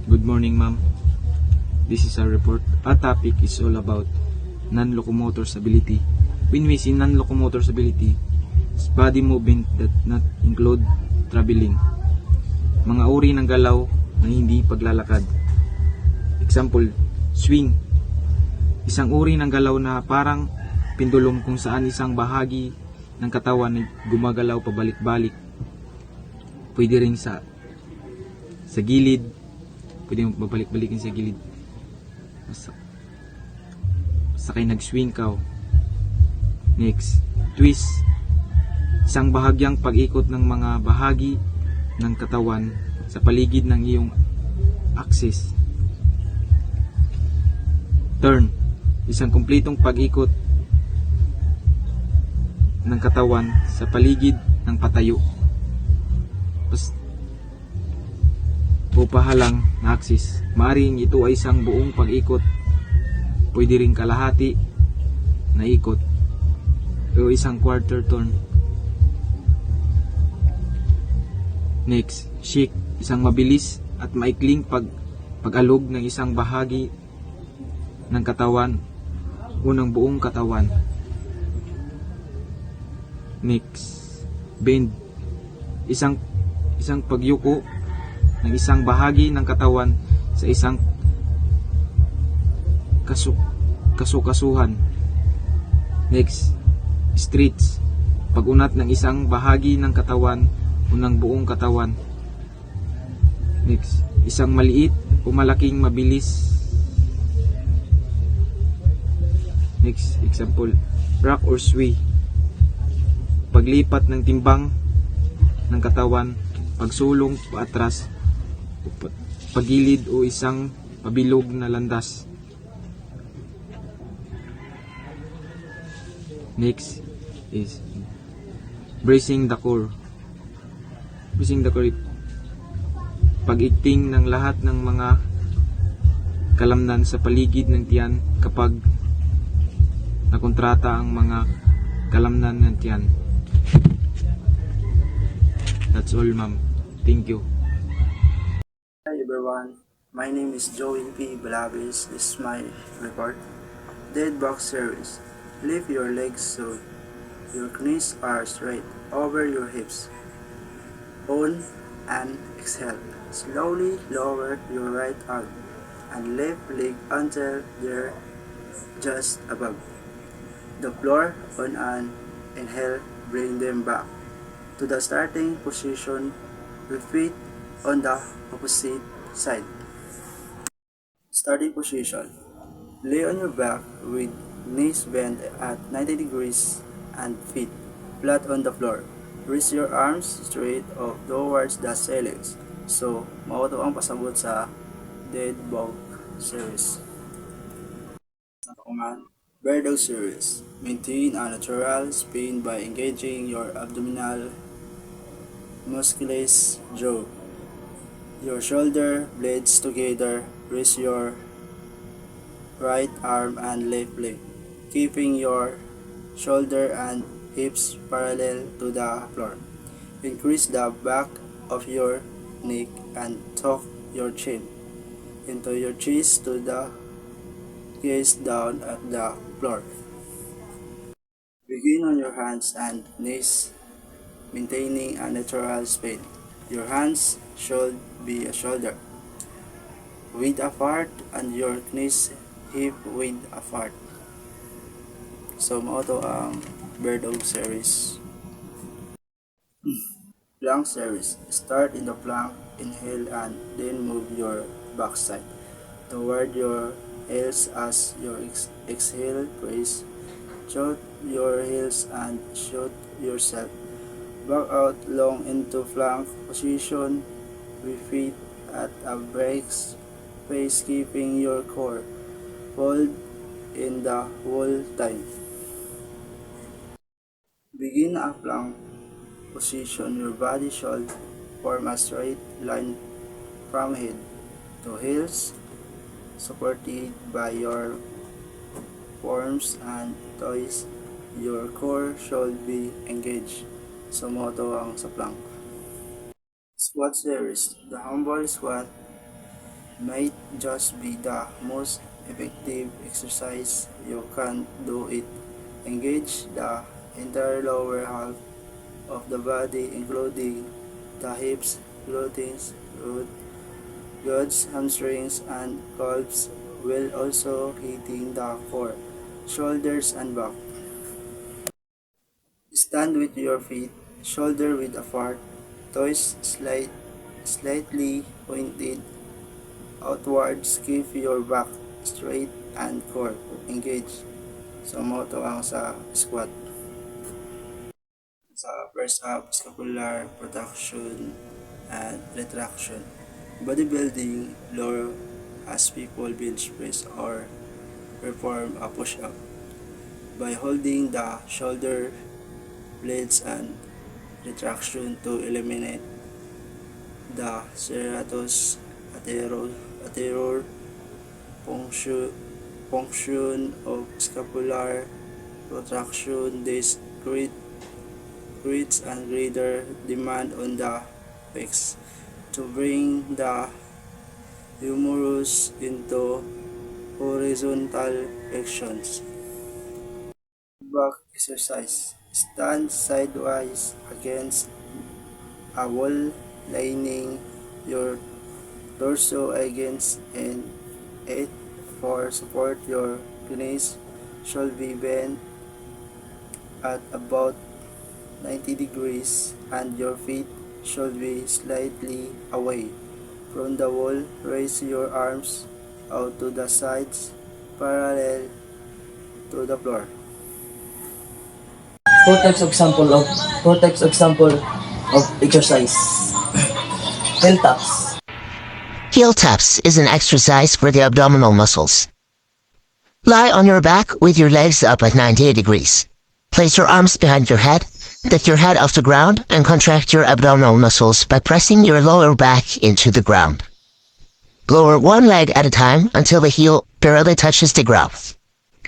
Good morning, ma'am. This is our report. Our topic is all about non-locomotor stability. When we see non-locomotor stability, it's body movement that not include traveling. Mga uri ng galaw na hindi paglalakad. Example, swing. Isang uri ng galaw na parang pendulum kung saan isang bahagi ng katawan ay gumagalaw pabalik-balik. Pwede rin sa gilid, pwede mo babalik-balikin sa gilid. Basta kayo nag-swing ka. Next, twist. Isang bahagyang pag-ikot ng mga bahagi ng katawan sa paligid ng iyong axis. Turn. Isang kumpletong pag-ikot ng katawan sa paligid ng patayo. O pahalang na axis. Maaring ito ay isang buong pag-ikot. Pwede rin kalahati na ikot o isang quarter turn. Next, shake. Isang mabilis at maikling pag-alog ng isang bahagi ng katawan o ng buong katawan. Next, bend. Isang pagyuko ng isang bahagi ng katawan sa isang kasukasuhan. Next, stretch. Pag-unat ng isang bahagi ng katawan o ng buong katawan. Next, isang maliit o malaking mabilis. Next, example, rock or sway. Paglipat ng timbang ng katawan, pagsulong paatras, pagilid o isang pabilog na landas. Next is bracing the core. Bracing the core, pag-ikting ng lahat ng mga kalamnan sa paligid ng tiyan kapag nakontrata ang mga kalamnan ng tiyan. That's all, ma'am. Thank you. Hi everyone, my name is Joel P. Balavis. This is my report. Dead box series. Lift your legs so your knees are straight over your hips. On and exhale. Slowly lower your right arm and left leg until they're just above the floor. On an inhale, bring them back to the starting position with feet on the opposite side. Starting position. Lay on your back with knees bent at 90 degrees and feet flat on the floor. Raise your arms straight up towards the ceilings. So, mauto ang pasabot sa dead bug series. Bear dog series. Maintain a natural spine by engaging your abdominal musculus jaw. Your shoulder blades together. Raise your right arm and left leg, keeping your shoulder and hips parallel to the floor. Increase the back of your neck and tuck your chin into your chest to the gaze down at the floor. Begin on your hands and knees, maintaining a natural spine. Your hands should be shoulder width apart and your knees hip width apart. So, mauto ang bear dog series. Plank series. Start in the plank, inhale and then move your backside toward your heels as your exhale. Press, shoot your heels and shoot yourself back out long into plank position with feet at a break pace, keeping your core hold in the whole time. Begin a plank position. Your body should form a straight line from head to heels, supported by your forearms and toes. Your core should be engaged. Sumoto ang sa plank. Squat series. The humble squat might just be the most effective exercise you can do. It engage the entire lower half of the body, including the hips, glutes, glutes, hamstrings, and calves, while also hitting the core, shoulders, and back. Stand with your feet shoulder width apart, toes slightly pointed outwards. Keep your back straight and core engaged. So, moto ang sa squat. Sa press up, scapular protraction, and retraction. Bodybuilding lower as people bench press or perform a push-up by holding the shoulder blades and retraction to eliminate the serratus anterior function of scapular protraction. This creates a greater demand on the pecs to bring the humerus into horizontal flexions. Back exercise. Stand sideways against a wall, lining your torso against it for support. Your knees should be bent at about 90 degrees and your feet should be slightly away from the wall. Raise your arms out to the sides parallel to the floor. Four types of example of exercise. Heel taps. Heel taps is an exercise for the abdominal muscles. Lie on your back with your legs up at 90 degrees. Place your arms behind your head, lift your head off the ground, and contract your abdominal muscles by pressing your lower back into the ground. Lower one leg at a time until the heel barely touches the ground.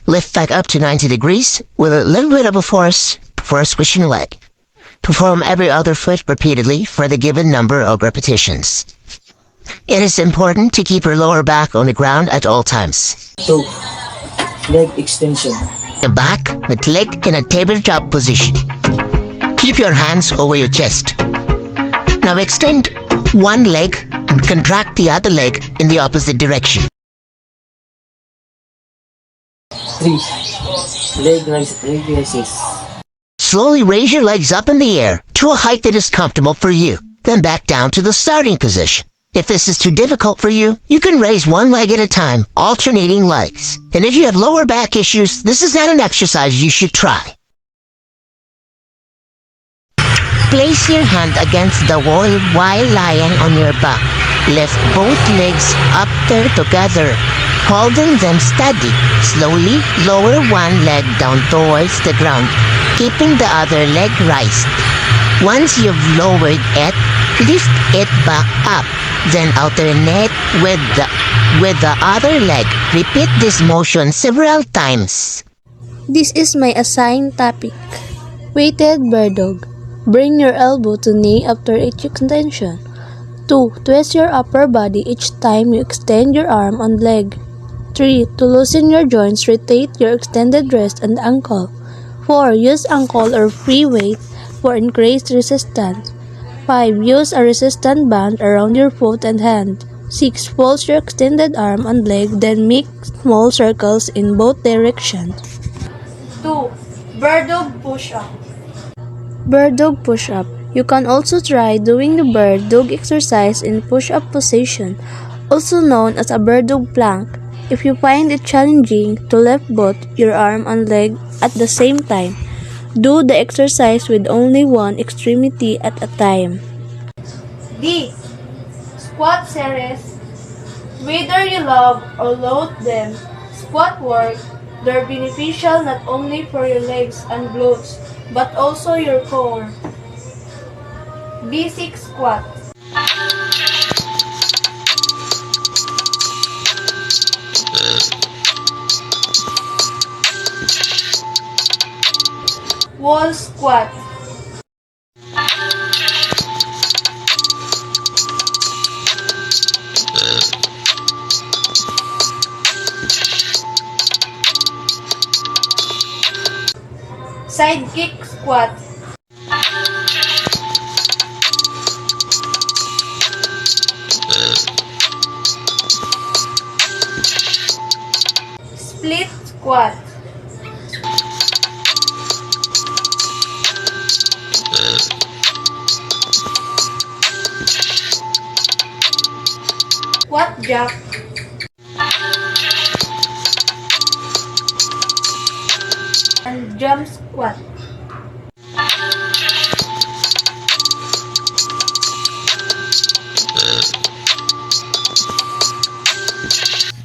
Lift back up to 90 degrees with a little bit of a force before switching leg. Perform every other foot repeatedly for the given number of repetitions. It is important to keep your lower back on the ground at all times. 2. Leg extension. The back with leg in a tabletop position. Keep your hands over your chest. Now extend one leg and contract the other leg in the opposite direction. 3. Leg raises. Slowly raise your legs up in the air to a height that is comfortable for you, then back down to the starting position. If this is too difficult for you, you can raise one leg at a time, alternating legs. And if you have lower back issues, this is not an exercise you should try. Place your hand against the wall while lying on your back. Lift both legs up there together, holding them steady. Slowly lower one leg down towards the ground, keeping the other leg raised. Once you've lowered it, lift it back up. Then alternate with the other leg. Repeat this motion several times. This is my assigned topic. Weighted bird dog. Bring your elbow to knee after each extension. 2. Twist your upper body each time you extend your arm and leg. 3. To loosen your joints, rotate your extended wrist and ankle. 4. Use ankle or free weight for increased resistance. 5. Use a resistant band around your foot and hand. 6. Fold your extended arm and leg, then make small circles in both directions. 2. Bird dog push-up. Bird dog push-up. You can also try doing the bird dog exercise in push-up position, also known as a bird dog plank. If you find it challenging to lift both your arm and leg at the same time, do the exercise with only one extremity at a time. D. Squat series. Whether you love or loathe them, squat work, they're beneficial not only for your legs and glutes, but also your core. Basic squat. Wall squat. Sidekick squat. Split squat. Squat jump. And jump squat.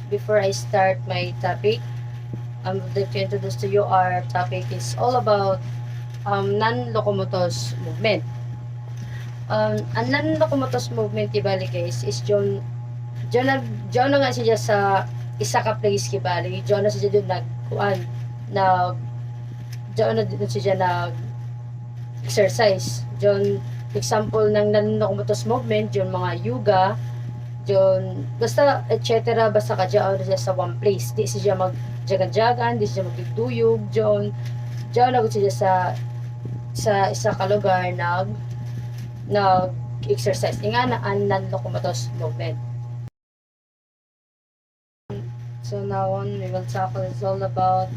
Before I start my topic, I'm going to introduce to you our topic is all about non-locomotorous movement. Ang non-locomotorous movement kibali guys is John na nga siya sa isa ka place kibali. John na siya doon John na doon siya exercise. John example ng non-locomotorous movement, John mga yoga, John basta etc. basta ka John na siya sa one place. Di siya magjagan-jagan, di siya magduyog. John na siya sa isa ka lugar nag-exercise. Nga na ang non-locomotorous movement. So now on, we will talk it's all about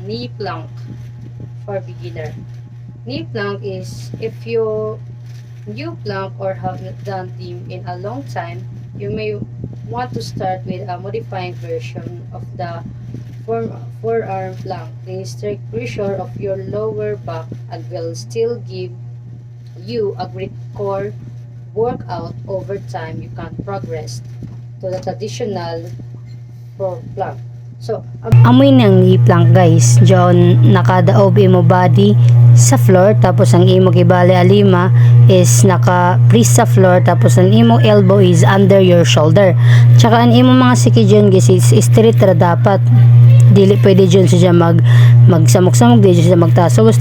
knee plank for beginner. Knee plank is if you plank or have not done them in a long time, you may want to start with a modified version of the forearm plank. The strict pressure of your lower back and will still give you a great core workout. Over time, you can progress to the traditional plank. So, amoy ng knee plank guys, John nakadaob imo body sa floor, tapos ang imo kibali alima is naka-press sa floor, tapos ang imo elbow is under your shoulder. Tsaka ang imo mga siki John guys is straight ra dapat. Dili pwede John siya magsamok-samok, di siya magtasubos,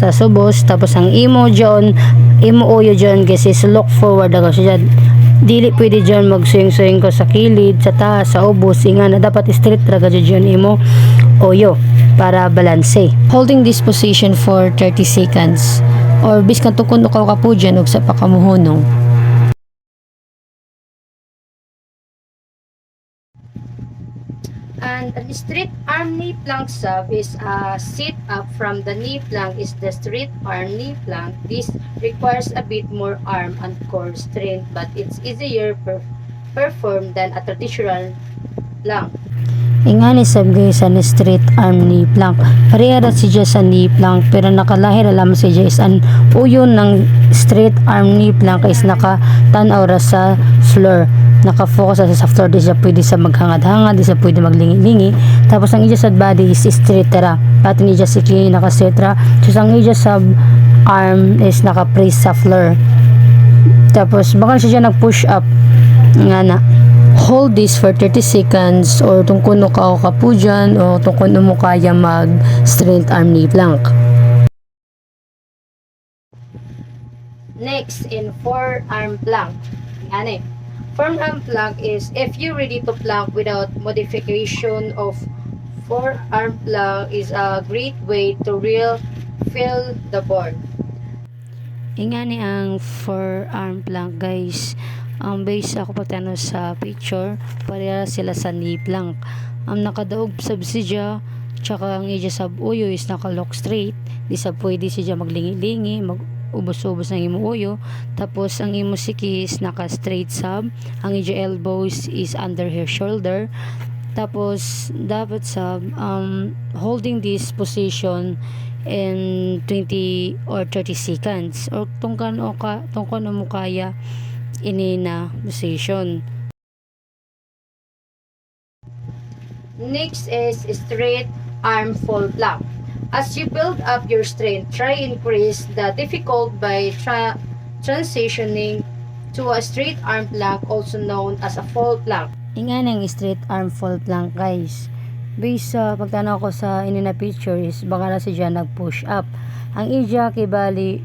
tapos ang imo John, imo uyo John guys is look forward ako siya. Dili pwede dyan magswing-swing ko sa kilid, sa taas, sa ubos, nga na dapat straight raga dyan imo oyo para balanse. Holding this position for 30 seconds or biskan tukon ukaw ka po dyan og sa pakamuhunong. and an straight arm knee plank sub is a sit up from the knee plank is the straight arm knee plank. This requires a bit more arm and core strength, but it's easier performed than a traditional plank. Ingani sab guys sa straight arm knee plank. Pareha ra siya sa knee plank pero nakalahir alam siya is an uyon ng straight arm knee plank is nakatanaw ra sa floor. Naka-focus sa floor, di siya pwede sa maghangad-hangad, di siya pwede maglingi-lingi. Tapos ang ija sa body is straight ra. Pati ni siya sikli naka-straight ra. So ang ija sa arm is naka-press sa floor. Tapos baka siya nag-push up nga na. Hold this for 30 seconds or tungkol no ka po dyan o tungkol no mo kaya mag straight arm knee plank. Next, in forearm plank. Ano? Forearm plank is if you're ready to plank without modification of forearm plank is a great way to feel the board. Ingani ang forearm plank guys. Ang base ako pagtano sa picture, pareha sila sa knee plank. Ang nakadaog sab siya, tsaka ang ija sab uyo is naka-lock straight. Di sa pwede siya maglingi-lingi, mag-ubos-ubos ng imo uyo. Tapos ang imo siki is naka-straight sab. Ang ija elbows is under her shoulder. Tapos dapat sab holding this position in 20 or 30 seconds. Or tungkan mo kaya inina position. Next is straight arm full plank. As you build up your strength, try increase the difficult by transitioning to a straight arm plank, also known as a full plank. Ingan ang straight arm full plank guys. Based sa pagtanaw ko sa inina picture is baka na siya nag-push up. Ang ija kay bali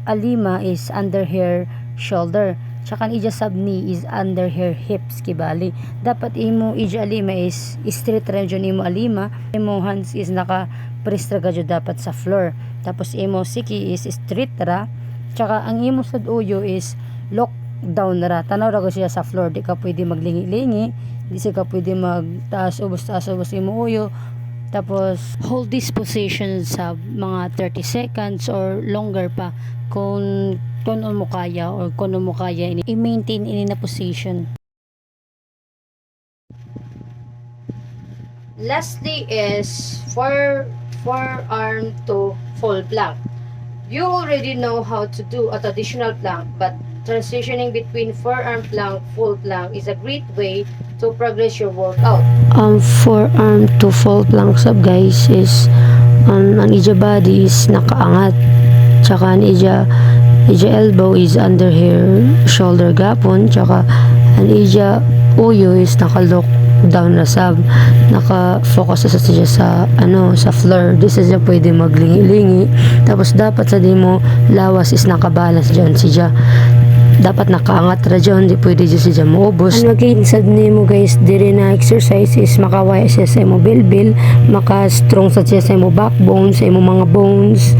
alima is under her shoulder. tsaka ang ija sub knee is under her hips kibali. Dapat imo ija alima is straight ra jud imo alima, imo hands is naka press ra jud dapat sa floor. Tapos imo siki is straight ra, tsaka ang imo sad uyo is lock down ra. Tanaw ra ko siya sa floor, di ka pwede maglingi-lingi, di ka pwede magtaas ubos imo uyo. Tapos hold this position sa mga 30 seconds or longer pa kung mo kaya or kung mo kaya i-maintain ini na position. Lastly is forearm to full plank. You already know how to do a traditional plank, but transitioning between forearm plank, full plank is a great way to progress your workout. Forearm to full plank sub guys is ang ija body is nakaangat, tsaka ang ija elbow is under her shoulder gapon, tsaka ang ija uyo is naka-lock down na sab, naka-focus sa siya sa floor. Di sa siya pwede maglingi-lingi. Tapos dapat sa di mo lawas is nakabalance dyan siya, dapat nakaangat ra dyan, di pwede dyan siya maubos. Ang magain sad nimo guys diri na exercise is makawaya siya sa imo bilbil, maka-strong sa siya sa imo backbone, sa imo mga bones.